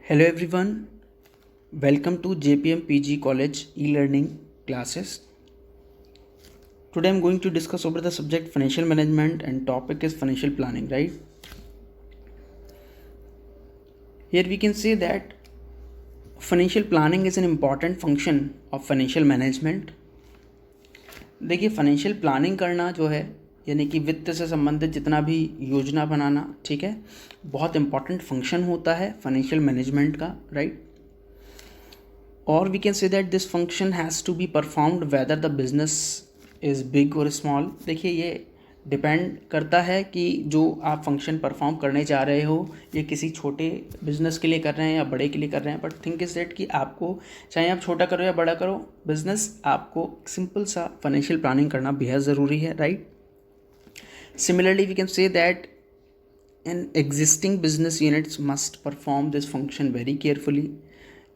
Hello everyone, welcome to JPM PG College e-learning classes. Today I'm going to discuss over the subject financial management and topic is financial planning, right? Here we can say that financial planning is an important function of financial management. देखिए financial planning करना जो है यानी कि वित्त से संबंधित जितना भी योजना बनाना, ठीक है, बहुत इंपॉर्टेंट फंक्शन होता है फाइनेंशियल मैनेजमेंट का, राइट? और we can say that this function has to be performed whether the business is big और स्मॉल. देखिए ये डिपेंड करता है कि जो आप फंक्शन परफॉर्म करने जा रहे हो ये किसी छोटे बिजनेस के लिए कर रहे हैं या बड़े के लिए कर रहे हैं. बट थिंक इज दैट कि आपको चाहे आप छोटा करो या बड़ा करो बिजनेस, आपको सिंपल सा फाइनेंशियल प्लानिंग करना बेहद ज़रूरी है, right? Similarly we can say that an existing business units must perform this function very carefully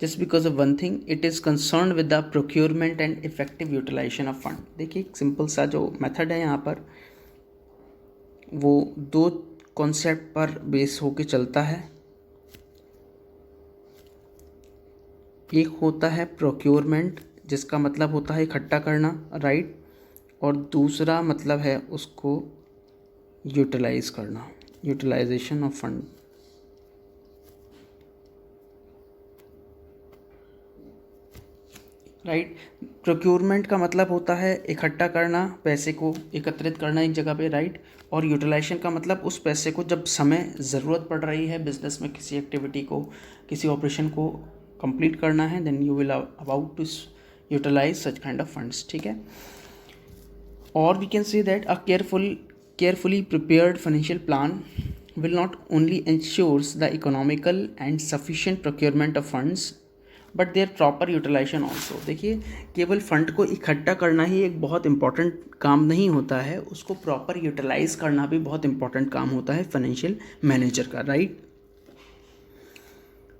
just because of one thing, it is concerned with the procurement and effective utilization of fund. देखिए एक simple सा जो method है यहाँ पर वो दो concept पर बेस होके चलता है. एक होता है प्रोक्योरमेंट जिसका मतलब होता है इकट्ठा करना, राइट? और दूसरा मतलब है उसको यूटिलाइज करना, utilization of fund. Right? Procurement का मतलब होता है इकट्ठा करना, पैसे को एकत्रित करना एक जगह पे, राइट? और यूटिलाइजेशन का मतलब उस पैसे को जब समय ज़रूरत पड़ रही है बिजनेस में किसी एक्टिविटी को, किसी ऑपरेशन को कंप्लीट करना है, then you will about to utilize such kind of funds, ठीक है? और we can say that a carefully prepared financial plan will not only ensures the economical and sufficient procurement of funds but there proper utilization also. देखिए केवल fund को इकट्ठा करना ही एक बहुत इंपॉर्टेंट काम नहीं होता है, उसको प्रॉपर यूटिलाइज करना भी बहुत इंपॉर्टेंट काम होता है फाइनेंशियल मैनेजर का, right?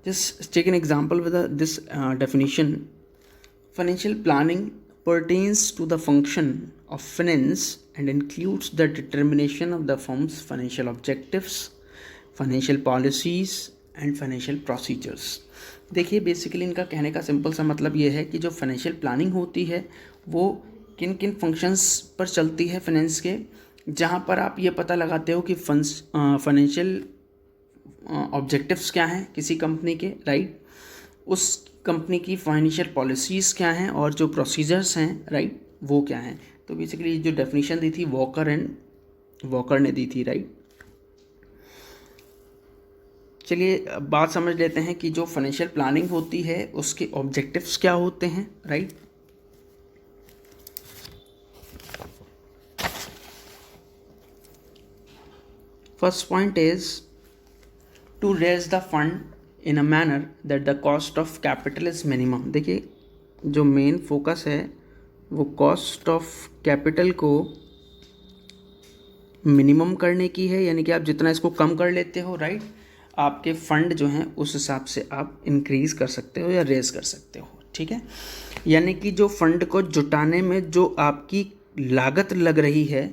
Just take an example with this definition. Financial planning pertains to the function of finance and includes the determination of the firm's financial objectives, financial policies and financial procedures. देखिए basically इनका कहने का simple सा मतलब ये है कि जो फाइनेंशियल प्लानिंग होती है वो किन किन फंक्शंस पर चलती है फाइनेंस के, जहाँ पर आप ये पता लगाते हो कि फाइनेंशियल ऑब्जेक्टिव्स क्या हैं किसी कंपनी के, राइट? उस कंपनी की फाइनेंशियल पॉलिसीज़ क्या हैं और जो प्रोसीजर्स हैं, राइट, वो क्या हैं. तो बेसिकली जो डेफिनेशन दी थी वॉकर ने दी थी, राइट? चलिए बात समझ लेते हैं कि जो फाइनेंशियल प्लानिंग होती है उसके ऑब्जेक्टिव्स क्या होते हैं, right? First point is to raise the fund in a manner that the cost of capital is minimum. देखिए जो मेन फोकस है वो कॉस्ट ऑफ कैपिटल को मिनिमम करने की है, यानी कि आप जितना इसको कम कर लेते हो, राइट, आपके फंड जो हैं उस हिसाब से आप इंक्रीज़ कर सकते हो या रेज कर सकते हो, ठीक है? यानी कि जो फंड को जुटाने में जो आपकी लागत लग रही है,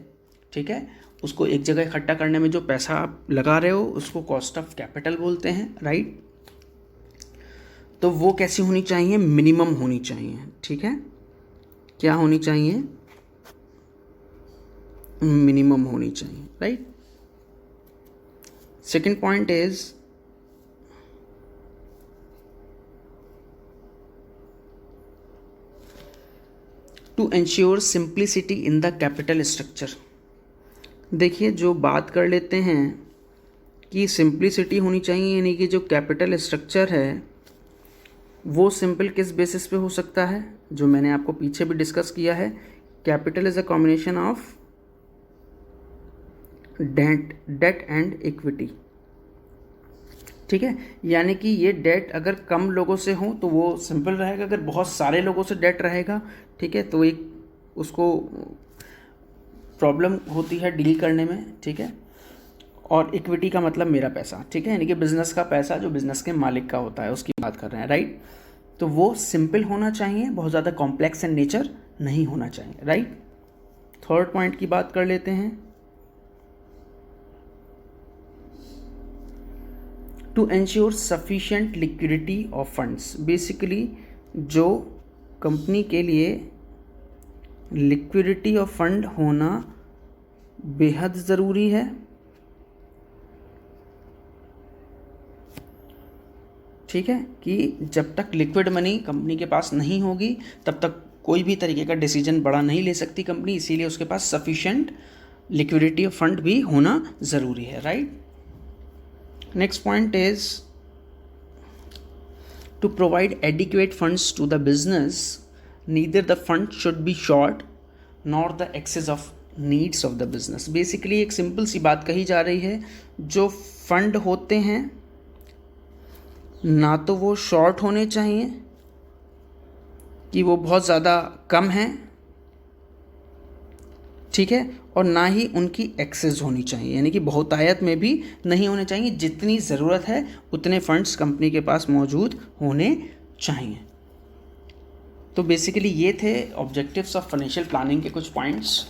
ठीक है, उसको एक जगह इकट्ठा करने में जो पैसा आप लगा रहे हो उसको कॉस्ट ऑफ कैपिटल बोलते हैं, राइट? तो वो कैसी होनी चाहिए? मिनिमम होनी चाहिए, ठीक है? क्या होनी चाहिए? मिनिमम होनी चाहिए, right? Second point is to ensure simplicity in the capital structure. देखिए जो बात कर लेते हैं कि सिंप्लिसिटी होनी चाहिए, यानी कि जो कैपिटल स्ट्रक्चर है वो सिंपल किस बेसिस पे हो सकता है, जो मैंने आपको पीछे भी डिस्कस किया है. Capital is a combination of debt and equity, ठीक है? यानी कि ये डेट अगर कम लोगों से हो तो वो सिंपल रहेगा, अगर बहुत सारे लोगों से डेट रहेगा, ठीक है, तो एक उसको प्रॉब्लम होती है डील करने में, ठीक है? और इक्विटी का मतलब मेरा पैसा, ठीक है, यानी कि बिजनेस का पैसा जो बिजनेस के मालिक का होता है उसकी बात कर रहे हैं, राइट? तो वो सिंपल होना चाहिए, बहुत ज़्यादा कॉम्प्लेक्स इन नेचर नहीं होना चाहिए, राइट? थर्ड पॉइंट की बात कर लेते हैं. To ensure sufficient liquidity of funds, basically जो कंपनी के लिए लिक्विडिटी ऑफ फंड होना बेहद ज़रूरी है। ठीक है, कि जब तक लिक्विड मनी कंपनी के पास नहीं होगी तब तक कोई भी तरीके का डिसीजन बड़ा नहीं ले सकती कंपनी, इसीलिए उसके पास सफिशेंट लिक्विडिटी ऑफ फंड भी होना ज़रूरी है, right. Next point is to provide adequate funds to the business, neither the fund should be short nor the excess of needs of the business. Basically एक simple सी बात कही जा रही है, जो फंड होते हैं ना तो वो शॉर्ट होने चाहिए कि वो बहुत ज़्यादा कम हैं, ठीक है, और ना ही उनकी एक्सेस होनी चाहिए, यानी कि बहुतायत में भी नहीं होने चाहिए। जितनी ज़रूरत है उतने फंड्स कंपनी के पास मौजूद होने चाहिए। तो बेसिकली ये थे ऑब्जेक्टिव्स ऑफ फाइनेंशियल प्लानिंग के कुछ पॉइंट्स।